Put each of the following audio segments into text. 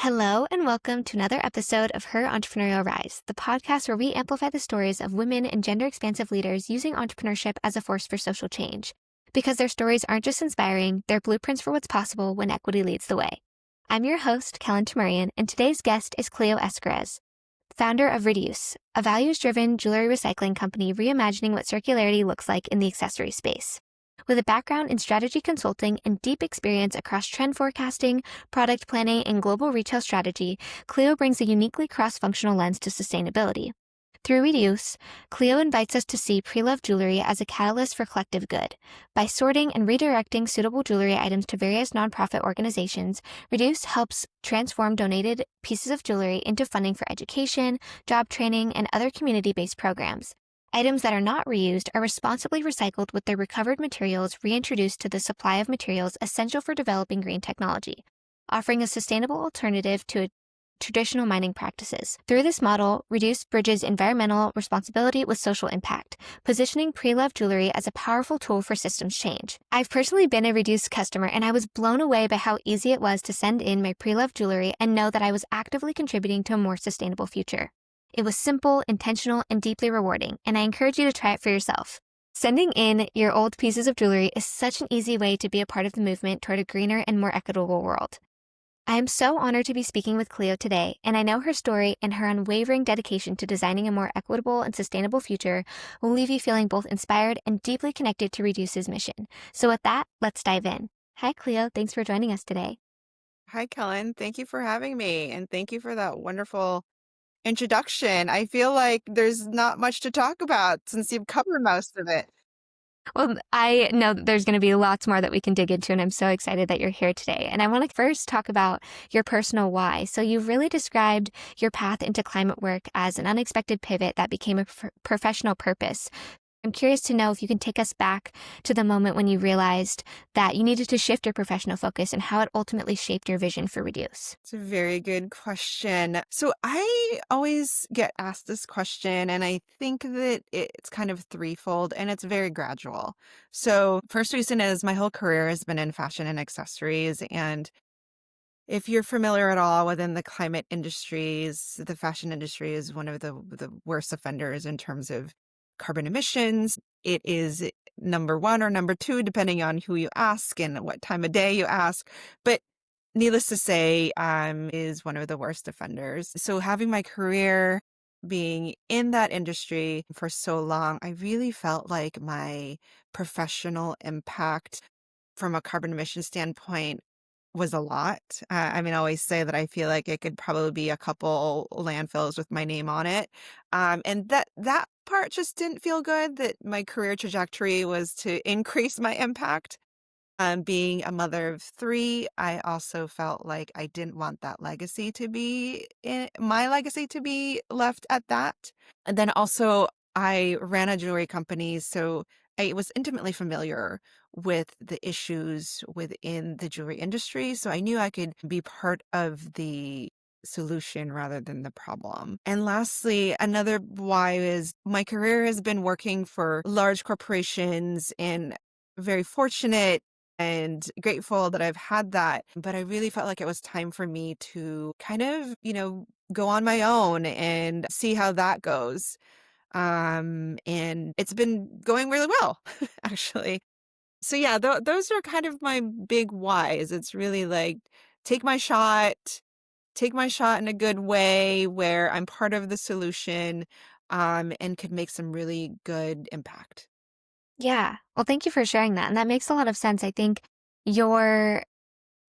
Hello, and welcome to another episode of Her Entrepreneurial Rise, the podcast where we amplify the stories of women and gender-expansive leaders using entrepreneurship as a force for social change. Because their stories aren't just inspiring, they're blueprints for what's possible when equity leads the way. I'm your host, Cleo Escarez, and today's guest is Cleo Escarez, founder of Redyoos, a values-driven jewelry recycling company reimagining what circularity looks like in the accessory space. With a background in strategy consulting and deep experience across trend forecasting, product planning, and global retail strategy, Cleo brings a uniquely cross-functional lens to sustainability. Through Redyoos, Cleo invites us to see pre-loved jewelry as a catalyst for collective good. By sorting and redirecting suitable jewelry items to various nonprofit organizations, Redyoos helps transform donated pieces of jewelry into funding for education, job training, and other community-based programs. Items that are not reused are responsibly recycled with their recovered materials reintroduced to the supply of materials essential for developing green technology, offering a sustainable alternative to traditional mining practices. Through this model, Redyoos bridges environmental responsibility with social impact, positioning pre-loved jewelry as a powerful tool for systems change. I've personally been a Redyoos customer, and I was blown away by how easy it was to send in my pre-loved jewelry and know that I was actively contributing to a more sustainable future. It was simple, intentional, and deeply rewarding, and I encourage you to try it for yourself. Sending in your old pieces of jewelry is such an easy way to be a part of the movement toward a greener and more equitable world. I am so honored to be speaking with Cleo today, and I know her story and her unwavering dedication to designing a more equitable and sustainable future will leave you feeling both inspired and deeply connected to Redyoos' mission. So with that, let's dive in. Hi, Cleo. Thanks for joining us today. Hi, Kellen. Thank you for having me, and thank you for that wonderful introduction. I feel like there's not much to talk about since you've covered most of it. Well, I know that there's going to be lots more that we can dig into, and I'm so excited that you're here today. And I want to first talk about your personal why. So you've really described your path into climate work as an unexpected pivot that became a professional purpose. I'm curious to know if you can take us back to the moment when you realized that you needed to shift your professional focus and how it ultimately shaped your vision for Redyoos. It's a very good question. So I always get asked this question, and I think that it's kind of threefold, and it's very gradual. So first reason is my whole career has been in fashion and accessories, and if you're familiar at all within the climate industries, the fashion industry is one of the worst offenders in terms of carbon emissions. It is number one or number two, depending on who you ask and what time of day you ask. But needless to say, is one of the worst offenders. So having my career being in that industry for so long, I really felt like my professional impact from a carbon emission standpoint was a lot. I always say that I feel like it could probably be a couple landfills with my name on it. And that part just didn't feel good, that my career trajectory was to increase my impact. Being a mother of three, I also felt like I didn't want that legacy to be my legacy to be left at that. And then also I ran a jewelry company, so I was intimately familiar with the issues within the jewelry industry. So I knew I could be part of the solution rather than the problem. And lastly, another why is my career has been working for large corporations, and very fortunate and grateful that I've had that. But I really felt like it was time for me to kind of, go on my own and see how that goes. And it's been going really well, actually. So yeah, those are kind of my big whys. It's really like take my shot, take my shot in a good way where I'm part of the solution, and could make some really good impact. Yeah. Well, thank you for sharing that. And that makes a lot of sense. I think your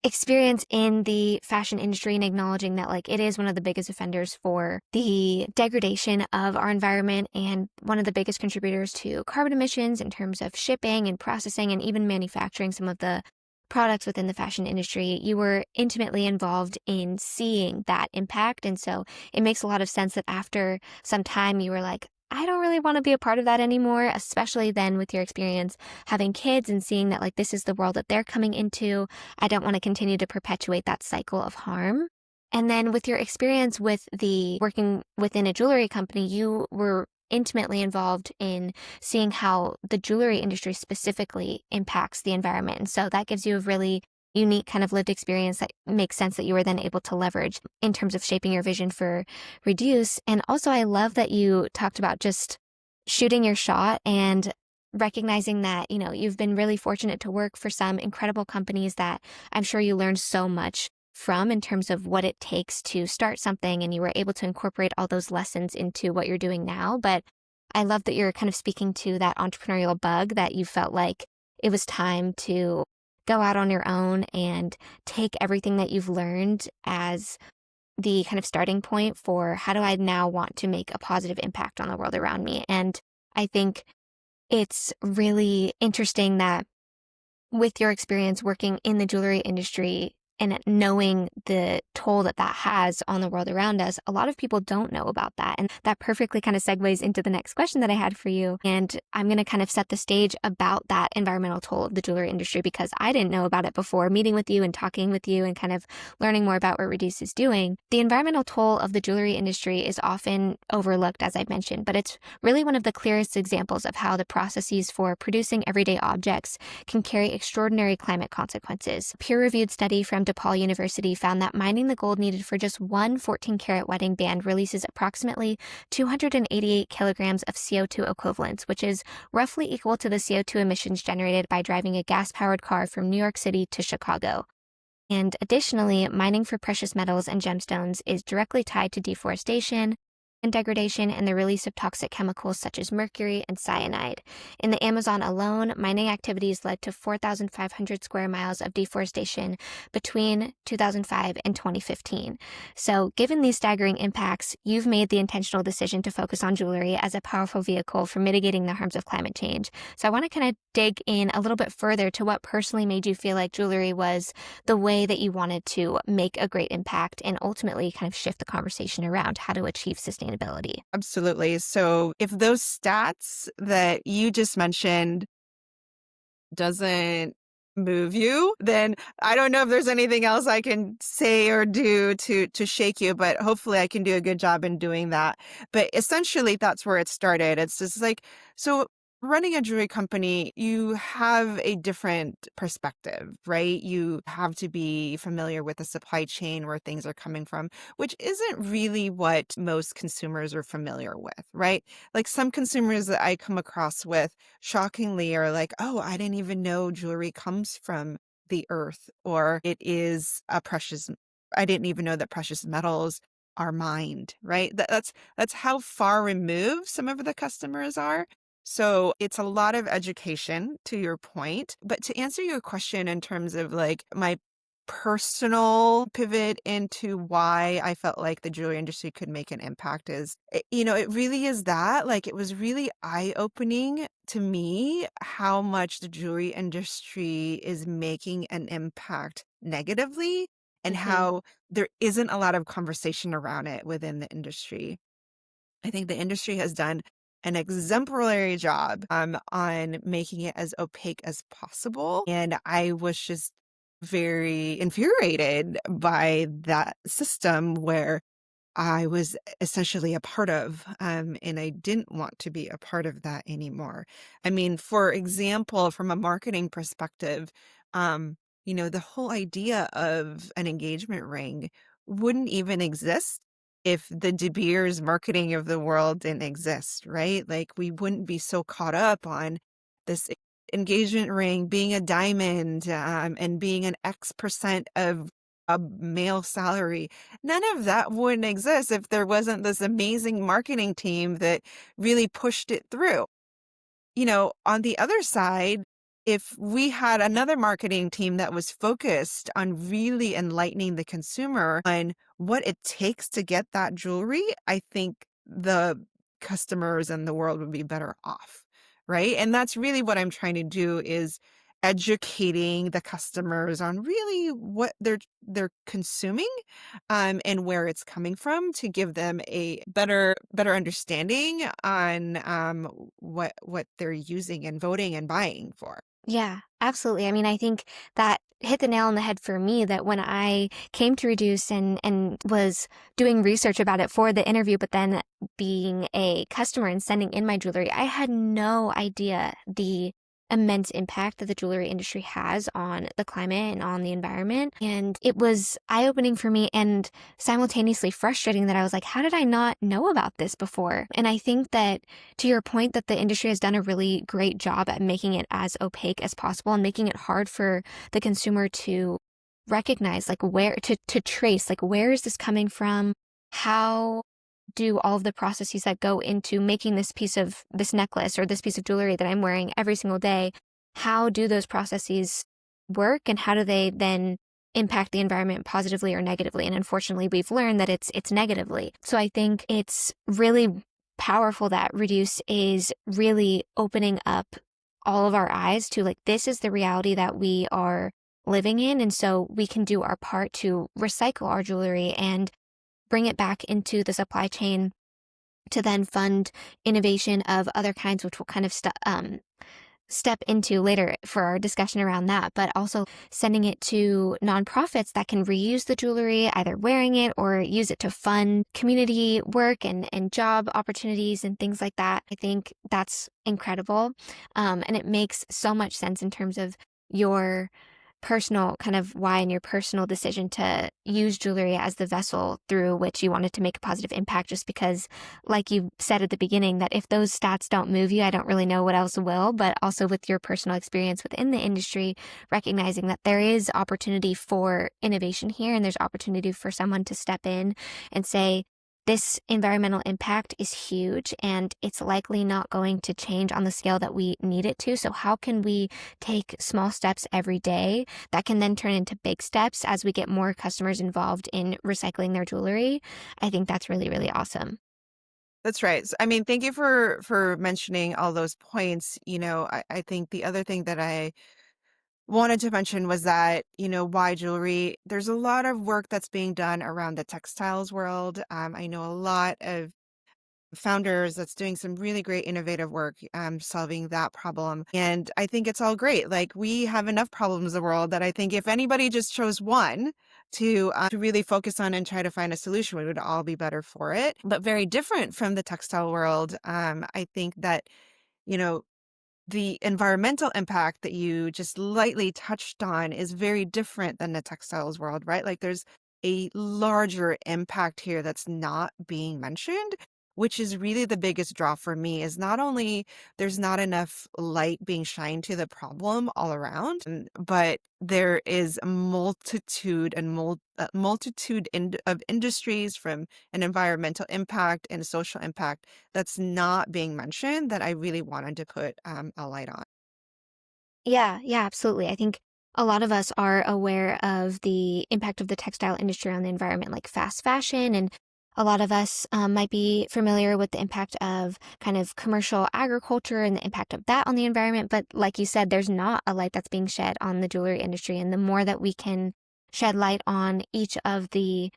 experience in the fashion industry and acknowledging that it is one of the biggest offenders for the degradation of our environment and one of the biggest contributors to carbon emissions in terms of shipping and processing and even manufacturing some of the products within the fashion industry. You were intimately involved in seeing that impact. And so it makes a lot of sense that after some time you were like, I don't really want to be a part of that anymore, especially then with your experience having kids and seeing that this is the world that they're coming into. I don't want to continue to perpetuate that cycle of harm. And then with your experience with the working within a jewelry company, you were intimately involved in seeing how the jewelry industry specifically impacts the environment. And so that gives you a really unique kind of lived experience that makes sense that you were then able to leverage in terms of shaping your vision for Redyoos. And also, I love that you talked about just shooting your shot and recognizing that, you've been really fortunate to work for some incredible companies that I'm sure you learned so much from in terms of what it takes to start something, and you were able to incorporate all those lessons into what you're doing now. But I love that you're kind of speaking to that entrepreneurial bug, that you felt like it was time to go out on your own and take everything that you've learned as the kind of starting point for how do I now want to make a positive impact on the world around me. And I think it's really interesting that with your experience working in the jewelry industry and knowing the toll that has on the world around us, a lot of people don't know about that. And that perfectly kind of segues into the next question that I had for you. And I'm going to kind of set the stage about that environmental toll of the jewelry industry, because I didn't know about it before meeting with you and talking with you and kind of learning more about what Redyoos is doing. The environmental toll of the jewelry industry is often overlooked, as I mentioned, but it's really one of the clearest examples of how the processes for producing everyday objects can carry extraordinary climate consequences. A peer-reviewed study from DePaul University found that mining the gold needed for just one 14-karat wedding band releases approximately 288 kilograms of CO2 equivalents, which is roughly equal to the CO2 emissions generated by driving a gas-powered car from New York City to Chicago. And additionally, mining for precious metals and gemstones is directly tied to deforestation and degradation and the release of toxic chemicals such as mercury and cyanide. In the Amazon alone, mining activities led to 4,500 square miles of deforestation between 2005 and 2015. So given these staggering impacts, you've made the intentional decision to focus on jewelry as a powerful vehicle for mitigating the harms of climate change. So I want to kind of dig in a little bit further to what personally made you feel like jewelry was the way that you wanted to make a great impact and ultimately kind of shift the conversation around how to achieve sustainability. Absolutely. So if those stats that you just mentioned doesn't move you, then I don't know if there's anything else I can say or do to shake you, but hopefully I can do a good job in doing that. But essentially that's where it started. It's just like, so running a jewelry company, you have a different perspective, right? You have to be familiar with the supply chain, where things are coming from, which isn't really what most consumers are familiar with, right? Like some consumers that I come across with shockingly are like, oh, I didn't even know jewelry comes from the earth, or it is I didn't even know that precious metals are mined, right? That's how far removed some of the customers are. So it's a lot of education, to your point. But to answer your question in terms of like my personal pivot into why I felt like the jewelry industry could make an impact is, it really is that. Like, it was really eye-opening to me how much the jewelry industry is making an impact negatively, and how there isn't a lot of conversation around it within the industry. I think the industry has done an exemplary job on making it as opaque as possible. And I was just very infuriated by that system where I was essentially a part of, and I didn't want to be a part of that anymore. I mean, for example, from a marketing perspective, the whole idea of an engagement ring wouldn't even exist if the De Beers marketing of the world didn't exist, right? Like, we wouldn't be so caught up on this engagement ring being a diamond, and being an X percent of a male salary. None of that wouldn't exist if there wasn't this amazing marketing team that really pushed it through. On the other side, if we had another marketing team that was focused on really enlightening the consumer on what it takes to get that jewelry, I think the customers and the world would be better off, right? And that's really what I'm trying to do, is educating the customers on really what they're consuming, and where it's coming from, to give them a better understanding on what they're using and voting and buying for. Yeah, absolutely. I mean, I think that hit the nail on the head for me, that when I came to Redyoos and was doing research about it for the interview, but then being a customer and sending in my jewelry, I had no idea the immense impact that the jewelry industry has on the climate and on the environment. And it was eye-opening for me and simultaneously frustrating that I was like, how did I not know about this before? And I think that, to your point, that the industry has done a really great job at making it as opaque as possible and making it hard for the consumer to recognize, like, where to trace, like, where is this coming from? How do all of the processes that go into making this necklace or this piece of jewelry that I'm wearing every single day, how do those processes work, and how do they then impact the environment positively or negatively? And unfortunately, we've learned that it's negatively. So I think it's really powerful that Reduce is really opening up all of our eyes to, like, this is the reality that we are living in. And so we can do our part to recycle our jewelry and bring it back into the supply chain to then fund innovation of other kinds, which we'll kind of step into later for our discussion around that, but also sending it to nonprofits that can reuse the jewelry, either wearing it or use it to fund community work and job opportunities and things like that. I think that's incredible. And it makes so much sense in terms of your personal kind of why and your personal decision to use jewelry as the vessel through which you wanted to make a positive impact, just because, like you said at the beginning, that if those stats don't move you, I don't really know what else will. But also with your personal experience within the industry, recognizing that there is opportunity for innovation here, and there's opportunity for someone to step in and say, this environmental impact is huge and it's likely not going to change on the scale that we need it to. So how can we take small steps every day that can then turn into big steps as we get more customers involved in recycling their jewelry? I think that's really, really awesome. That's right. I mean, thank you for mentioning all those points. I think the other thing that I wanted to mention was that, why jewelry? There's a lot of work that's being done around the textiles world. I know a lot of founders that's doing some really great innovative work solving that problem. And I think it's all great. Like, we have enough problems in the world that I think if anybody just chose one to really focus on and try to find a solution, we would all be better for it. But very different from the textile world. I think that, you know, the environmental impact that you just lightly touched on is very different than the textiles world, right? Like, there's a larger impact here that's not being mentioned, which is really the biggest draw for me, is not only there's not enough light being shined to the problem all around, but there is a multitude and of industries, from an environmental impact and social impact, that's not being mentioned, that I really wanted to put a light on. Yeah, yeah, absolutely. I think a lot of us are aware of the impact of the textile industry on the environment, like fast fashion, and a lot of us might be familiar with the impact of kind of commercial agriculture and the impact of that on the environment. But like you said, there's not a light that's being shed on the jewelry industry. And the more that we can shed light on each of the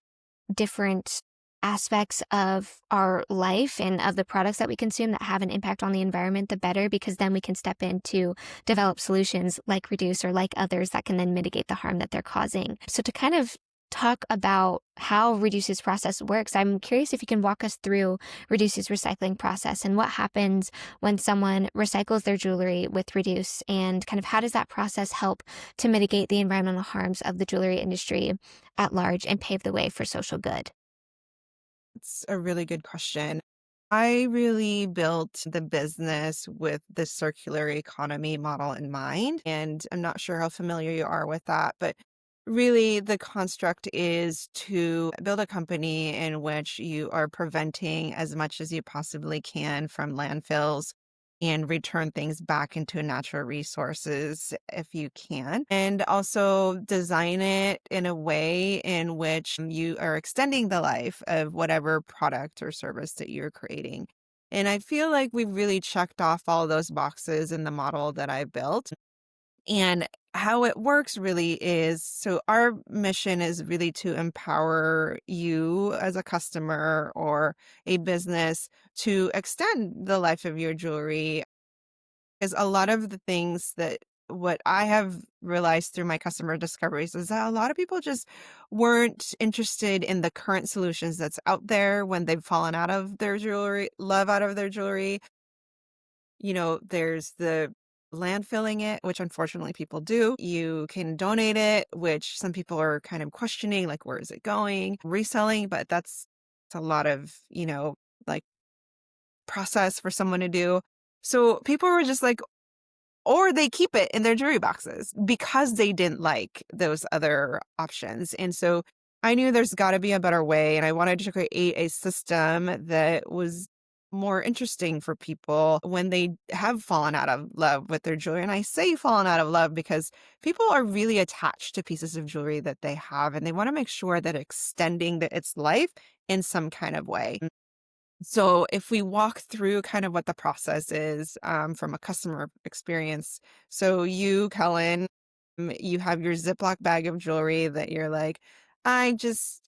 different aspects of our life and of the products that we consume that have an impact on the environment, the better, because then we can step in to develop solutions like Reduce or like others that can then mitigate the harm that they're causing. So to kind of talk about how Reduce's process works, I'm curious if you can walk us through Reduce's recycling process and what happens when someone recycles their jewelry with Reduce, and kind of how does that process help to mitigate the environmental harms of the jewelry industry at large and pave the way for social good. It's a really good question. I really built the business with the circular economy model in mind. And I'm not sure how familiar you are with that, but really the construct is to build a company in which you are preventing as much as you possibly can from landfills and return things back into natural resources if you can. And also design it in a way in which you are extending the life of whatever product or service that you're creating. And I feel like we've really checked off all those boxes in the model that I built. And how it works really is, so our mission is really to empower you as a customer or a business to extend the life of your jewelry. Is a lot of the things that what I have realized through my customer discoveries is that a lot of people just weren't interested in the current solutions that's out there when they've fallen out of their jewelry, love out of their jewelry. There's the landfilling it, which unfortunately people do. You can donate it, which some people are kind of questioning, like, where is it going? Reselling, but that's a lot of, like process for someone to do. So people were just like, or they keep it in their jewelry boxes because they didn't like those other options. And so I knew there's got to be a better way. And I wanted to create a system that was more interesting for people when they have fallen out of love with their jewelry. And I say fallen out of love because people are really attached to pieces of jewelry that they have, and they want to make sure that extending its life in some kind of way. So if we walk through kind of what the process is from a customer experience. So you, Kellen, you have your Ziploc bag of jewelry that you're like, I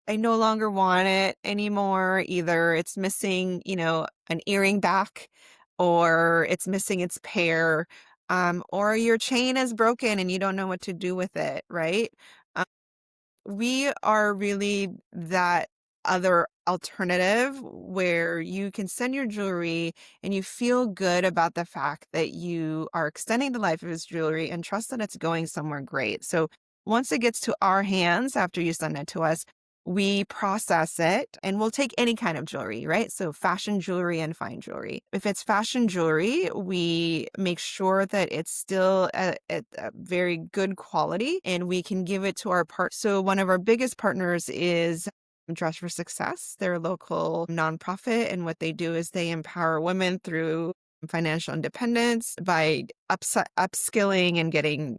no longer want it anymore. Either it's missing, an earring back, or it's missing its pair, or your chain is broken and you don't know what to do with it, right? We are really that other alternative where you can send your jewelry and you feel good about the fact that you are extending the life of his jewelry and trust that it's going somewhere great. So once it gets to our hands after you send it to us, we process it, and we'll take any kind of jewelry, right? So fashion jewelry and fine jewelry. If it's fashion jewelry, we make sure that it's still at a very good quality and we can give it to our So one of our biggest partners is Dress for Success. They're a local nonprofit, and what they do is they empower women through financial independence by upskilling and getting,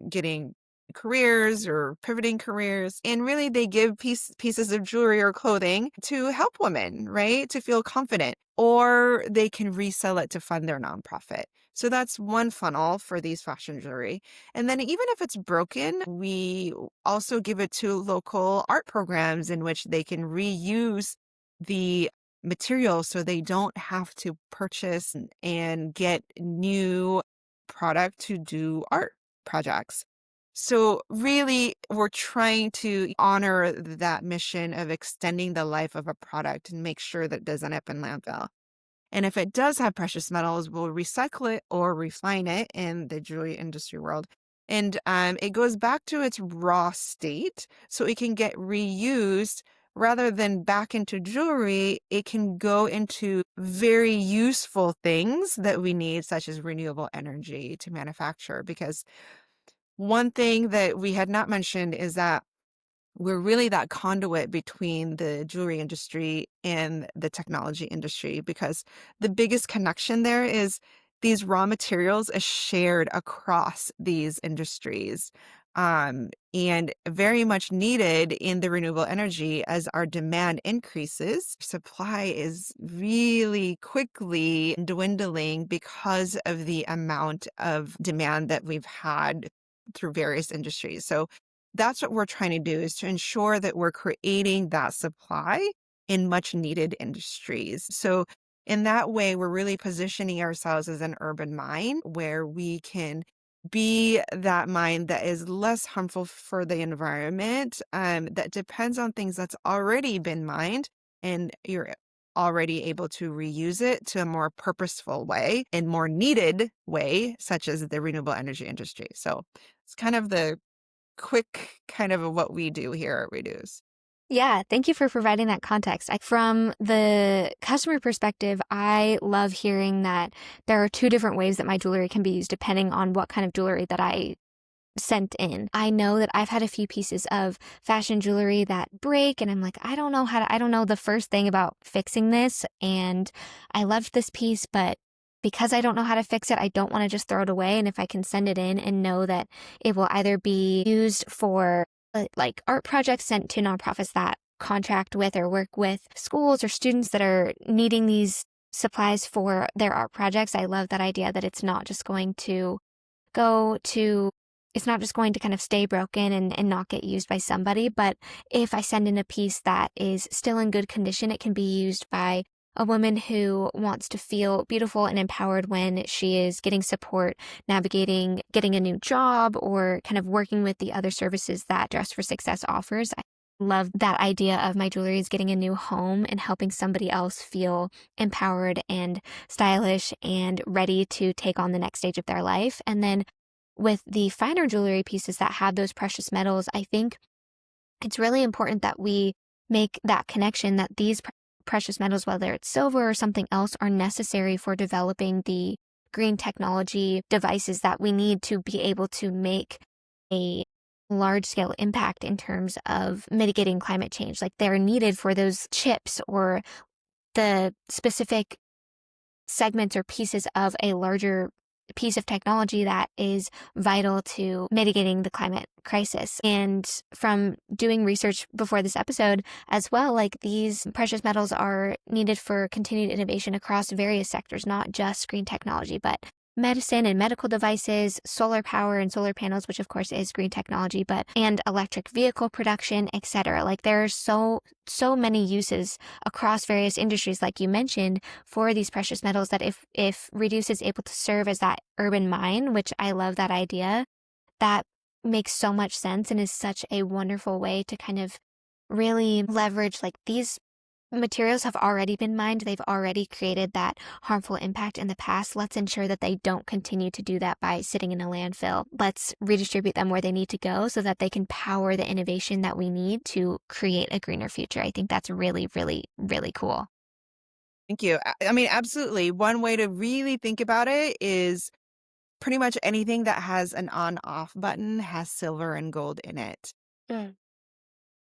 getting careers or pivoting careers. And really, they give pieces of jewelry or clothing to help women, right? To feel confident, or they can resell it to fund their nonprofit. So that's one funnel for these fashion jewelry. And then even if it's broken, we also give it to local art programs in which they can reuse the material so they don't have to purchase and get new product to do art projects. So really, we're trying to honor that mission of extending the life of a product and make sure that it doesn't end up in landfill. And if it does have precious metals, we'll recycle it or refine it in the jewelry industry world. And it goes back to its raw state, so it can get reused rather than back into jewelry. It can go into very useful things that we need, such as renewable energy to manufacture. Because one thing that we had not mentioned is that we're really that conduit between the jewelry industry and the technology industry, because the biggest connection there is these raw materials are shared across these industries, and very much needed in the renewable energy. As our demand increases, supply is really quickly dwindling because of the amount of demand that we've had through various industries. So that's what we're trying to do, is to ensure that we're creating that supply in much needed industries. So in that way, we're really positioning ourselves as an urban mine where we can be that mine that is less harmful for the environment, that depends on things that's already been mined, and you're already able to reuse it to a more purposeful way and more needed way, such as the renewable energy industry. So it's kind of the quick kind of what we do here at Redyoos. Yeah, thank you for providing that context. From the customer perspective, I love hearing that there are two different ways that my jewelry can be used depending on what kind of jewelry that I sent in. I know that I've had a few pieces of fashion jewelry that break, and I'm like, I don't know the first thing about fixing this. And I loved this piece, but because I don't know how to fix it, I don't want to just throw it away. And if I can send it in and know that it will either be used for like art projects sent to nonprofits that contract with or work with schools or students that are needing these supplies for their art projects, I love that idea that it's not just going to kind of stay broken and not get used by somebody. But if I send in a piece that is still in good condition, it can be used by a woman who wants to feel beautiful and empowered when she is getting support, navigating, getting a new job, or kind of working with the other services that Dress for Success offers. love that idea of my jewelry is getting a new home and helping somebody else feel empowered and stylish and ready to take on the next stage of their life. And then with the finer jewelry pieces that have those precious metals, I think it's really important that we make that connection that these precious metals, whether it's silver or something else, are necessary for developing the green technology devices that we need to be able to make a large scale impact in terms of mitigating climate change. Like they're needed for those chips or the specific segments or pieces of a larger piece of technology that is vital to mitigating the climate crisis. And from doing research before this episode as well, like these precious metals are needed for continued innovation across various sectors, not just green technology, but medicine and medical devices, solar power and solar panels, which of course is green technology, but and electric vehicle production, etc. Like there are so many uses across various industries, like you mentioned, for these precious metals that if Redyoos is able to serve as that urban mine, which I love that idea, that makes so much sense and is such a wonderful way to kind of really leverage like these materials have already been mined. They've already created that harmful impact in the past. Let's ensure that they don't continue to do that by sitting in a landfill. Let's redistribute them where they need to go so that they can power the innovation that we need to create a greener future. I think that's really, really, really cool. Thank you. I mean, absolutely. One way to really think about it is pretty much anything that has an on-off button has silver and gold in it. Mm.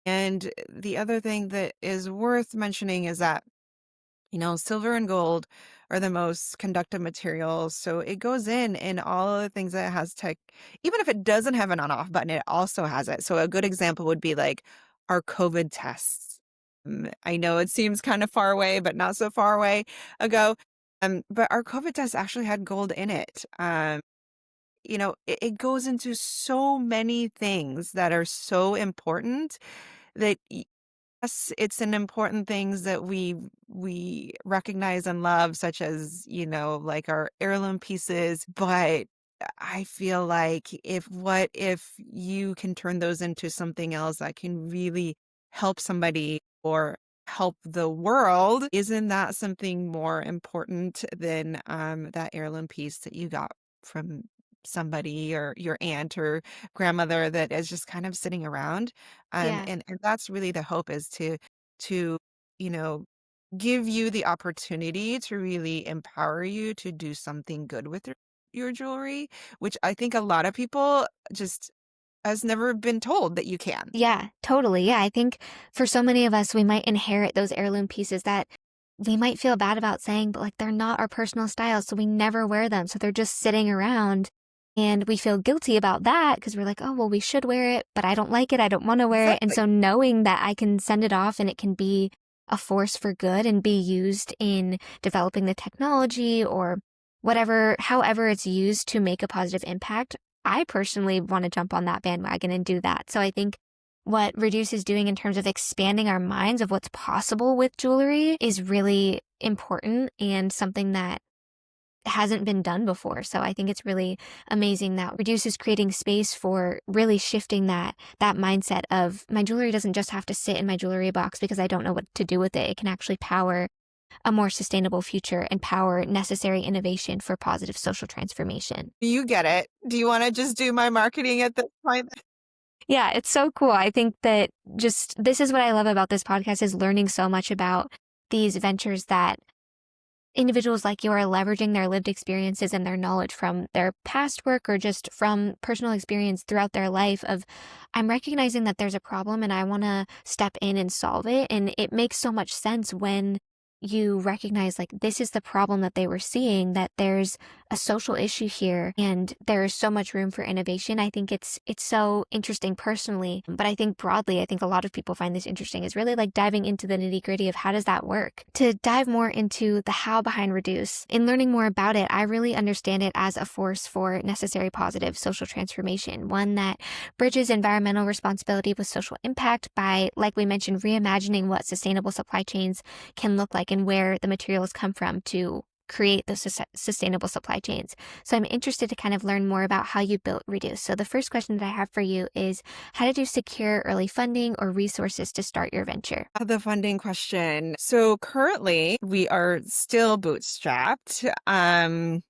And the other thing that is worth mentioning is that, silver and gold are the most conductive materials. So it goes in all of the things that it has tech. Even if it doesn't have an on-off button, it also has it. So a good example would be like our COVID tests. I know it seems kind of far away, but not so far away ago. But our COVID test actually had gold in it. It goes into so many things that are so important that yes, it's an important things that we recognize and love, such as, like our heirloom pieces. But I feel like if you can turn those into something else that can really help somebody or help the world, isn't that something more important than that heirloom piece that you got from somebody or your aunt or grandmother that is just kind of sitting around? Yeah. And that's really the hope, is to you know give you the opportunity to really empower you to do something good with your jewelry, which I think a lot of people just has never been told that you can. Yeah, totally. Yeah, I think for so many of us, we might inherit those heirloom pieces that we might feel bad about saying, but like they're not our personal style, so we never wear them. So they're just sitting around and we feel guilty about that because we're like, oh, well, we should wear it, but I don't like it. I don't want to wear it. And Exactly. so knowing that I can send it off and it can be a force for good and be used in developing the technology or whatever, however it's used to make a positive impact, I personally want to jump on that bandwagon and do that. So I think what Redyoos is doing in terms of expanding our minds of what's possible with jewelry is really important and something that hasn't been done before. So I think it's really amazing that Redyoos is creating space for really shifting that mindset of my jewelry doesn't just have to sit in my jewelry box because I don't know what to do with it. It can actually power a more sustainable future and power necessary innovation for positive social transformation. You get it. Do you want to just do my marketing at this point? Yeah, it's so cool. I think that just this is what I love about this podcast is learning so much about these ventures that individuals like you are leveraging their lived experiences and their knowledge from their past work or just from personal experience throughout their life of I'm recognizing that there's a problem and I want to step in and solve it. And it makes so much sense when you recognize like this is the problem that they were seeing, that there's a social issue here and there is so much room for innovation. I think it's so interesting personally, but I think broadly, I think a lot of people find this interesting is really like diving into the nitty-gritty of how does that work? To dive more into the how behind Redyoos, in learning more about it, I really understand it as a force for necessary positive social transformation, one that bridges environmental responsibility with social impact by, like we mentioned, reimagining what sustainable supply chains can look like and where the materials come from to create those sustainable supply chains. So I'm interested to kind of learn more about how you built Redyoos. So the first question that I have for you is, how did you secure early funding or resources to start your venture? The funding question. So currently we are still bootstrapped. I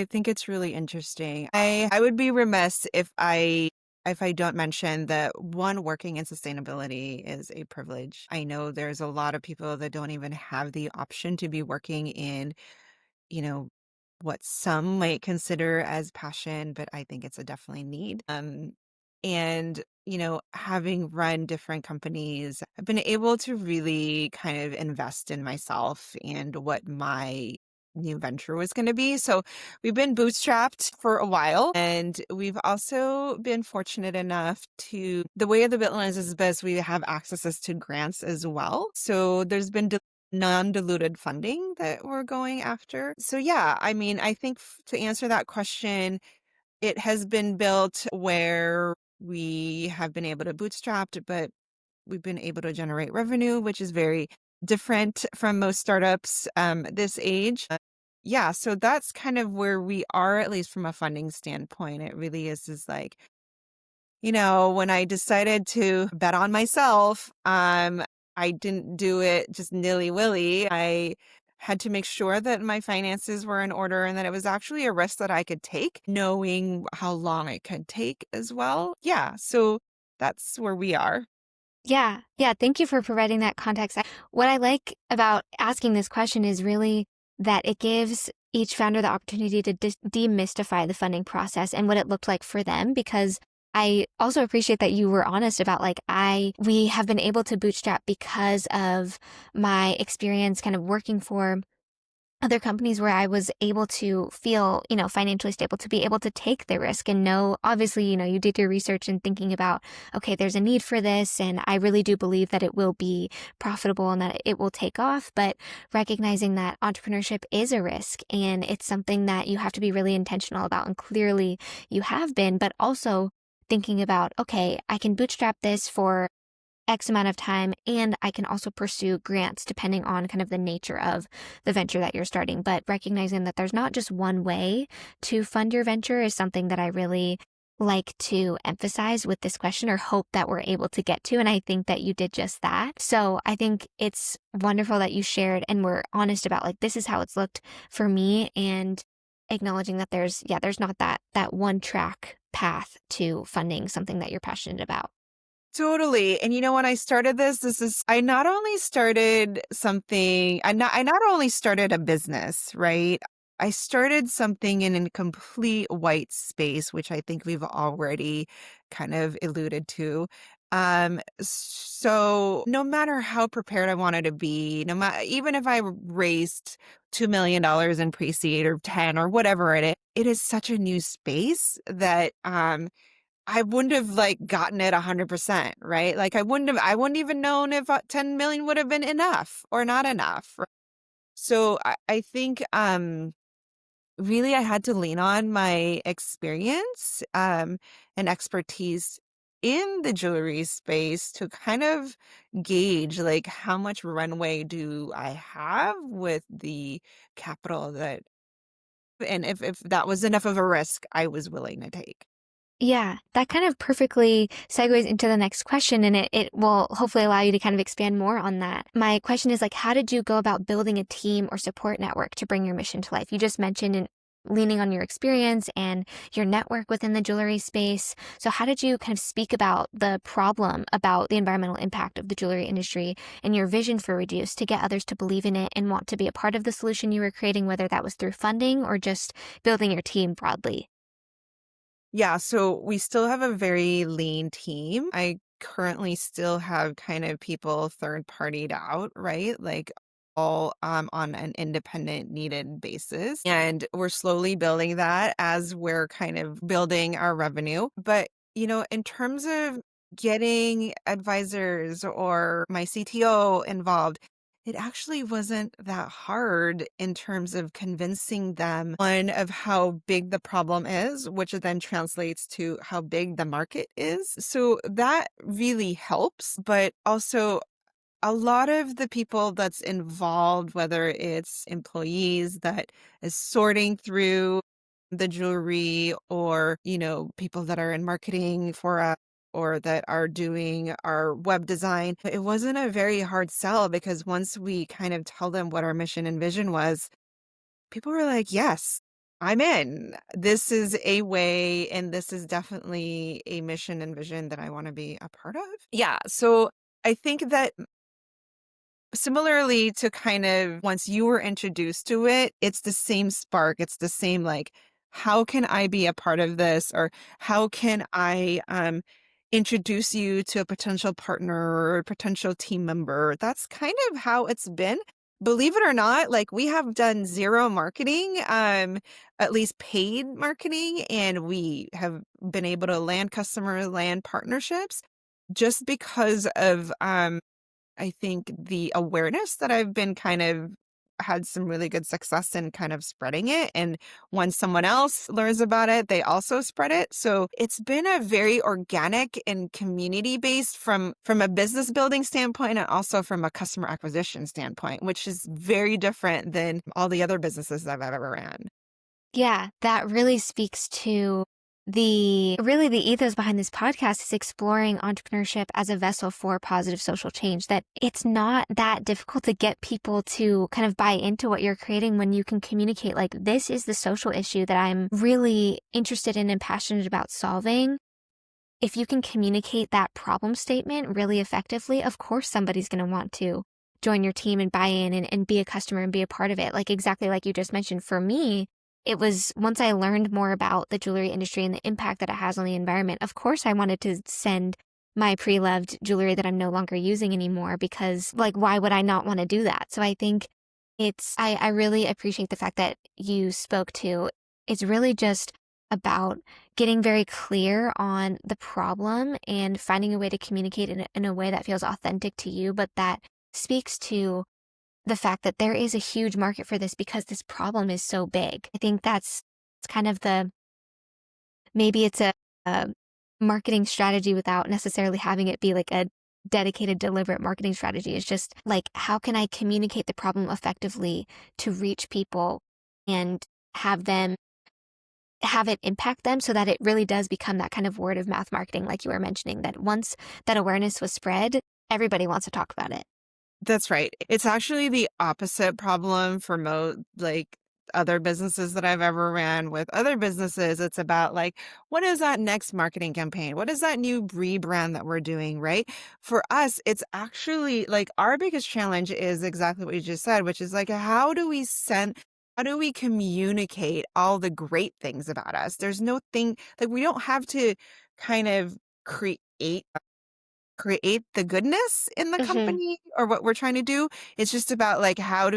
think it's really interesting. I would be remiss if I don't mention that one, working in sustainability is a privilege. I know there's a lot of people that don't even have the option to be working in, you know, what some might consider as passion, but I think it's a definitely need. And having run different companies, I've been able to really kind of invest in myself and what my new venture was going to be. So we've been bootstrapped for a while, and we've also been fortunate enough the way of the business is best, we have access to grants as well. So there's been non-diluted funding that we're going after. So yeah, I mean, I think to answer that question, it has been built where we have been able to bootstrap, but we've been able to generate revenue, which is very different from most startups this age. Yeah, so that's kind of where we are, at least from a funding standpoint. It really is like, when I decided to bet on myself, I didn't do it just nilly-willy. I had to make sure that my finances were in order and that it was actually a risk that I could take, knowing how long it could take as well. Yeah, so that's where we are. Yeah. Yeah. Thank you for providing that context. What I like about asking this question is really that it gives each founder the opportunity to demystify the funding process and what it looked like for them, because I also appreciate that you were honest about we have been able to bootstrap because of my experience kind of working for other companies where I was able to feel, financially stable, to be able to take the risk and know, obviously, you did your research and thinking about, okay, there's a need for this. And I really do believe that it will be profitable and that it will take off. But recognizing that entrepreneurship is a risk and it's something that you have to be really intentional about. And clearly you have been, but also thinking about, okay, I can bootstrap this for X amount of time, and I can also pursue grants depending on kind of the nature of the venture that you're starting. But recognizing that there's not just one way to fund your venture is something that I really like to emphasize with this question, or hope that we're able to get to. And I think that you did just that. So I think it's wonderful that you shared and were honest about this is how it's looked for me, and acknowledging that there's not that one track path to funding something that you're passionate about. Totally. And when I started I not only started something, I not only started a business, right? I started something in a complete white space, which I think we've already kind of alluded to. So no matter how prepared I wanted to be, no matter, even if I raised $2 million in pre-seed or 10 or whatever it is such a new space that, I wouldn't have gotten it 100%, right? I wouldn't even known if 10 million would have been enough or not enough. So I think, really I had to lean on my experience, and expertise in the jewelry space to kind of gauge how much runway do I have with the capital and if that was enough of a risk I was willing to take. Yeah, that kind of perfectly segues into the next question, and it will hopefully allow you to kind of expand more on that. My question is how did you go about building a team or support network to bring your mission to life? You just mentioned leaning on your experience and your network within the jewelry space. So how did you kind of speak about the problem, about the environmental impact of the jewelry industry and your vision for Redyoos to get others to believe in it and want to be a part of the solution you were creating, whether that was through funding or just building your team broadly? Yeah, so we still have a very lean team. I currently still have kind of people third partied out, right? All on an independent needed basis. And we're slowly building that as we're kind of building our revenue. But, in terms of getting advisors or my CTO involved, it actually wasn't that hard in terms of convincing them, one, of how big the problem is, which then translates to how big the market is. So that really helps. But also, a lot of the people that's involved, whether it's employees that is sorting through the jewelry or, people that are in marketing for us or that are doing our web design, it wasn't a very hard sell because once we kind of tell them what our mission and vision was, people were like, yes, I'm in. This is a way, and this is definitely a mission and vision that I want to be a part of. Yeah. So I think that similarly to kind of once you were introduced to it, it's the same spark. It's the same, like, how can I be a part of this? Or how can I introduce you to a potential partner or a potential team member? That's kind of how it's been. Believe it or not, like we have done zero marketing, at least paid marketing, and we have been able to land customer, land partnerships just because of I think the awareness that I've been kind of had some really good success in kind of spreading it. And when someone else learns about it, they also spread it. So it's been a very organic and community based from a business building standpoint and also from a customer acquisition standpoint, which is very different than all the other businesses I've ever ran. Yeah, that really speaks to the ethos behind this podcast is exploring entrepreneurship as a vessel for positive social change, that it's not that difficult to get people to kind of buy into what you're creating when you can communicate like this is the social issue that I'm really interested in and passionate about solving. If you can communicate that problem statement really effectively, of course somebody's going to want to join your team and buy in and be a customer and be a part of it. Like exactly like you just mentioned, for me, it was once I learned more about the jewelry industry and the impact that it has on the environment, of course I wanted to send my pre-loved jewelry that I'm no longer using anymore because like, why would I not want to do that? So I think I really appreciate the fact that you spoke to, it's really just about getting very clear on the problem and finding a way to communicate in a way that feels authentic to you, but that speaks to the fact that there is a huge market for this because this problem is so big. I think it's kind of maybe it's a marketing strategy without necessarily having it be like a dedicated, deliberate marketing strategy. It's just like, how can I communicate the problem effectively to reach people and have it impact them so that it really does become that kind of word of mouth marketing, like you were mentioning, that once that awareness was spread, everybody wants to talk about it. That's right. It's actually the opposite problem for like other businesses that I've ever ran with other businesses. It's about like, what is that next marketing campaign? What is that new rebrand that we're doing, right? For us, it's actually like our biggest challenge is exactly what you just said, which is like, how do we communicate all the great things about us? There's no thing like we don't have to kind of create the goodness in the Hmm. company or what we're trying to do. It's just about like how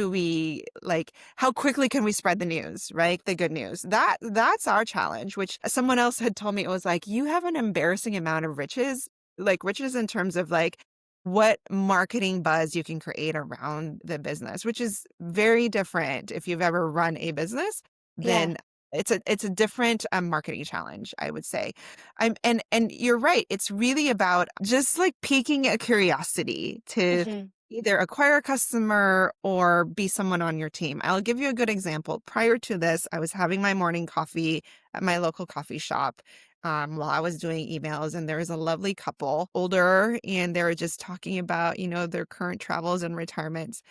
quickly can we spread the news, right? The good news. That's our challenge, which someone else had told me. It was like, you have an embarrassing amount of riches, like riches in terms of like what marketing buzz you can create around the business, which is very different if you've ever run a business Yeah. than it's a different marketing challenge, I would say. And you're right. It's really about just like piquing a curiosity to Hmm. either acquire a customer or be someone on your team. I'll give you a good example. Prior to this, I was having my morning coffee at my local coffee shop. While I was doing emails, and there was a lovely couple, older, and they were just talking about, their current travels and retirements.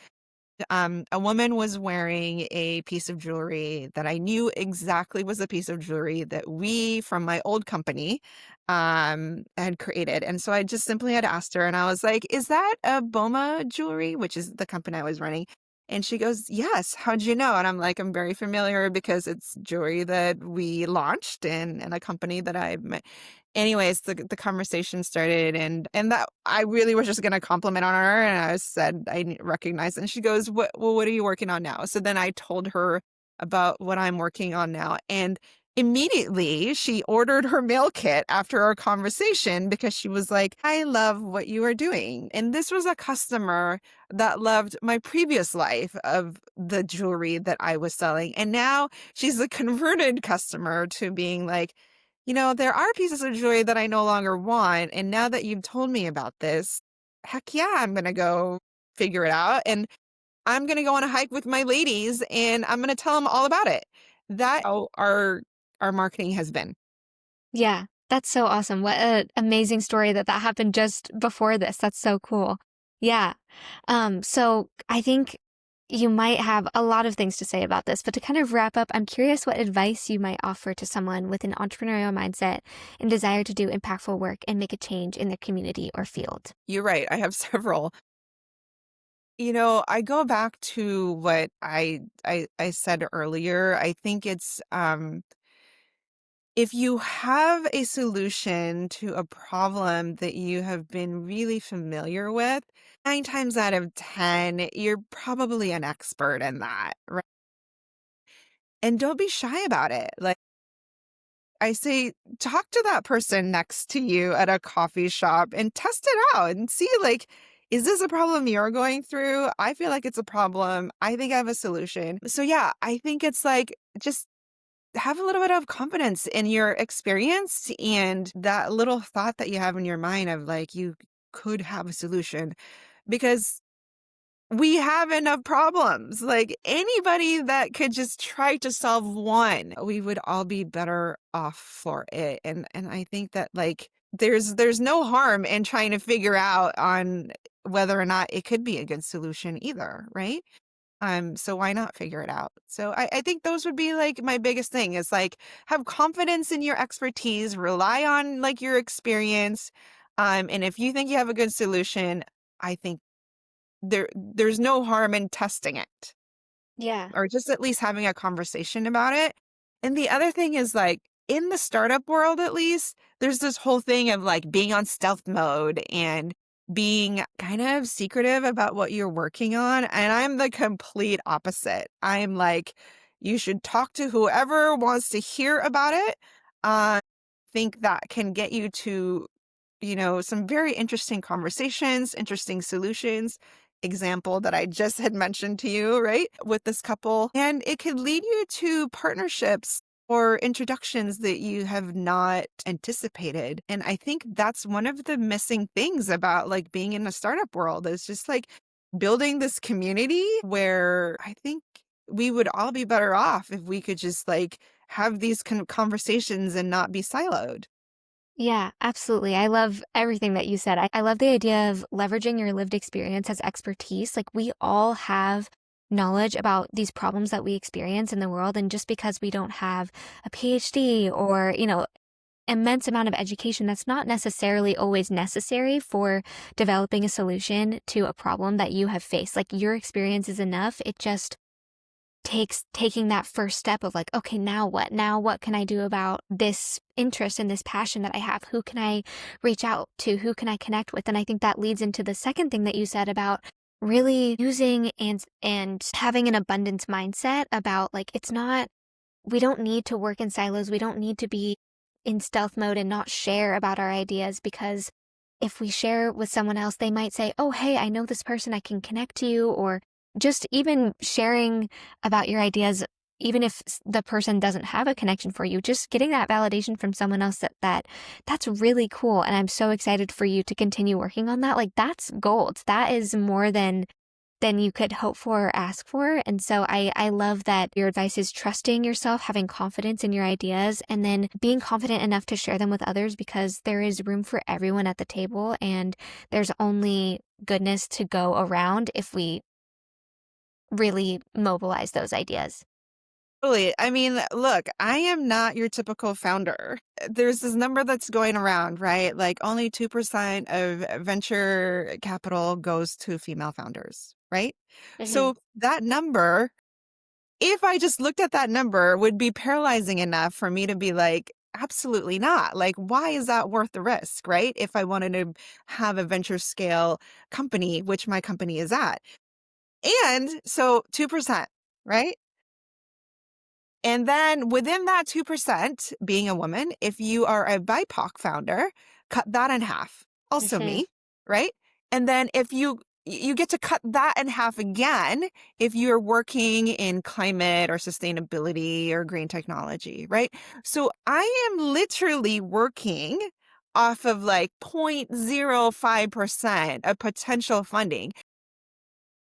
A woman was wearing a piece of jewelry that I knew exactly was a piece of jewelry that we from my old company had created. And so I just simply had asked her and I was like, is that a Boma jewelry, which is the company I was running? And she goes, yes. How'd you know? And I'm like, I'm very familiar because it's jewelry that we launched and a company that I met. Anyways, the conversation started and that I really was just gonna compliment on her and I said I recognized and she goes, what are you working on now? So then I told her about what I'm working on now. And immediately she ordered her mail kit after our conversation because she was like, I love what you are doing. And this was a customer that loved my previous life of the jewelry that I was selling. And now she's a converted customer to being like, there are pieces of jewelry that I no longer want. And now that you've told me about this, heck yeah, I'm going to go figure it out. And I'm going to go on a hike with my ladies and I'm going to tell them all about it. That how our marketing has been. Yeah, that's so awesome. What an amazing story that that happened just before this. That's so cool. Yeah. So I think you might have a lot of things to say about this, but to kind of wrap up, I'm curious what advice you might offer to someone with an entrepreneurial mindset and desire to do impactful work and make a change in their community or field. You're right. I have several. I go back to what I said earlier. I think it's if you have a solution to a problem that you have been really familiar with, 9 times out of 10, you're probably an expert in that, right? And don't be shy about it. Like I say, talk to that person next to you at a coffee shop and test it out and see, like, is this a problem you're going through? I feel like it's a problem. I think I have a solution. So yeah, I think it's like just have a little bit of confidence in your experience and that little thought that you have in your mind of like you could have a solution because we have enough problems. Like anybody that could just try to solve one, we would all be better off for it. And I think that like there's no harm in trying to figure out on whether or not it could be a good solution either, right? So why not figure it out? So I think those would be like my biggest thing is like have confidence in your expertise, rely on like your experience. And if you think you have a good solution, I think there's no harm in testing it Yeah. or just at least having a conversation about it. And the other thing is like in the startup world, at least, there's this whole thing of like being on stealth mode and being kind of secretive about what you're working on. And I'm the complete opposite. I'm like, you should talk to whoever wants to hear about it. I think that can get you to some very interesting conversations, interesting solutions. Example that I just had mentioned to you, right? With this couple. And it could lead you to partnerships or introductions that you have not anticipated. And I think that's one of the missing things about like being in a startup world is just like building this community where I think we would all be better off if we could just like have these conversations and not be siloed. Yeah, absolutely. I love everything that you said. I love the idea of leveraging your lived experience as expertise. Like we all have knowledge about these problems that we experience in the world. And just because we don't have a PhD or, immense amount of education, that's not necessarily always necessary for developing a solution to a problem that you have faced. Like your experience is enough. It just takes taking that first step of like, okay, now what? Now what can I do about this interest and this passion that I have? Who can I reach out to? Who can I connect with? And I think that leads into the second thing that you said about really using and having an abundance mindset about like it's not we don't need to work in silos. We don't need to be in stealth mode and not share about our ideas because if we share with someone else, they might say, oh, hey, I know this person, I can connect to you, or just even sharing about your ideas, even if the person doesn't have a connection for you, just getting that validation from someone else that's really cool. And I'm so excited for you to continue working on that. Like that's gold. That is more than you could hope for or ask for. And so I love that your advice is trusting yourself, having confidence in your ideas, and then being confident enough to share them with others because there is room for everyone at the table and there's only goodness to go around if we really mobilize those ideas. Totally. I mean, look, I am not your typical founder. There's this number that's going around, right? Like only 2% of venture capital goes to female founders, right? Hmm. So that number, if I just looked at that number, would be paralyzing enough for me to be like, absolutely not. Like, why is that worth the risk, right? If I wanted to have a venture scale company, which my company is at. And so 2%, right? And then within that 2%, being a woman, if you are a BIPOC founder, cut that in half. Also Hmm. me, right? And then if you get to cut that in half again if you're working in climate or sustainability or green technology, right? So I am literally working off of like 0.05% of potential funding.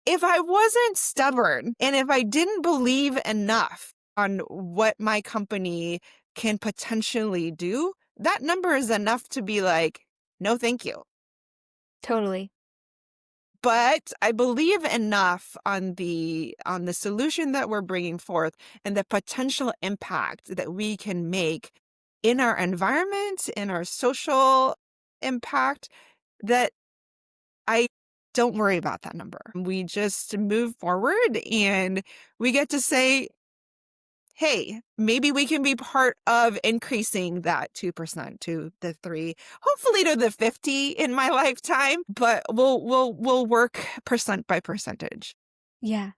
if I wasn't stubborn and if I didn't believe enough on what my company can potentially do, that number is enough to be like, no, thank you. Totally. But I believe enough on the solution that we're bringing forth and the potential impact that we can make in our environment, in our social impact, that I don't worry about that number. We just move forward and we get to say, hey, maybe we can be part of increasing that 2% to the 3, hopefully to the 50 in my lifetime, but we'll work percent by percentage. Yeah.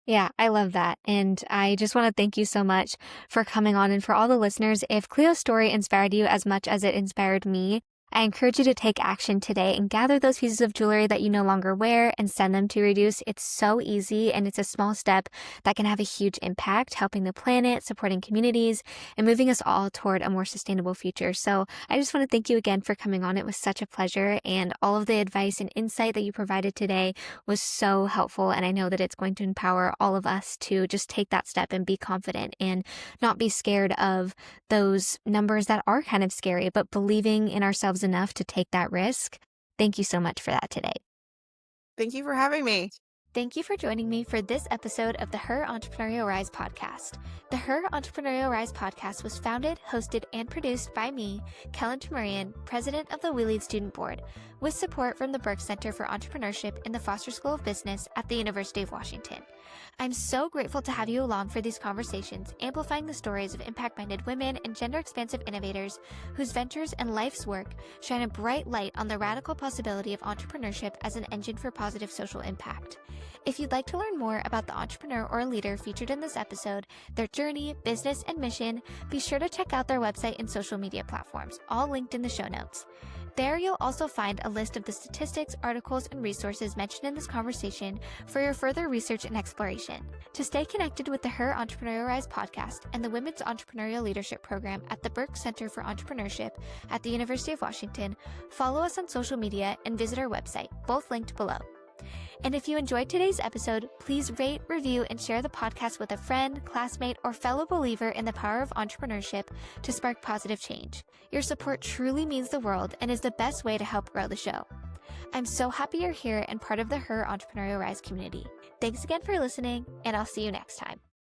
Yeah, I love that. And I just want to thank you so much for coming on. And for all the listeners, if Cleo's story inspired you as much as it inspired me, I encourage you to take action today and gather those pieces of jewelry that you no longer wear and send them to Redyoos. It's so easy, and it's a small step that can have a huge impact, helping the planet, supporting communities, and moving us all toward a more sustainable future. So I just want to thank you again for coming on. It was such a pleasure, and all of the advice and insight that you provided today was so helpful. And I know that it's going to empower all of us to just take that step and be confident and not be scared of those numbers that are kind of scary, but believing in ourselves enough to take that risk. Thank you so much for that today. Thank you for having me. Thank you for joining me for this episode of the Her Entrepreneurial Rise podcast. The Her Entrepreneurial Rise podcast was founded, hosted, and produced by me, Kellen Tamurian, president of the We Lead Student Board, with support from the Burke Center for Entrepreneurship in the Foster School of Business at the University of Washington. I'm so grateful to have you along for these conversations, amplifying the stories of impact-minded women and gender-expansive innovators whose ventures and life's work shine a bright light on the radical possibility of entrepreneurship as an engine for positive social impact. If you'd like to learn more about the entrepreneur or leader featured in this episode, their journey, business, and mission, be sure to check out their website and social media platforms, all linked in the show notes. There you'll also find a list of the statistics, articles, and resources mentioned in this conversation for your further research and exploration. To stay connected with the Her Entrepreneurial Rise podcast and the Women's Entrepreneurial Leadership Program at the Burke Center for Entrepreneurship at the University of Washington, follow us on social media and visit our website, both linked below. And if you enjoyed today's episode, please rate, review, and share the podcast with a friend, classmate, or fellow believer in the power of entrepreneurship to spark positive change. Your support truly means the world and is the best way to help grow the show. I'm so happy you're here and part of the Her Entrepreneurial Rise community. Thanks again for listening, and I'll see you next time.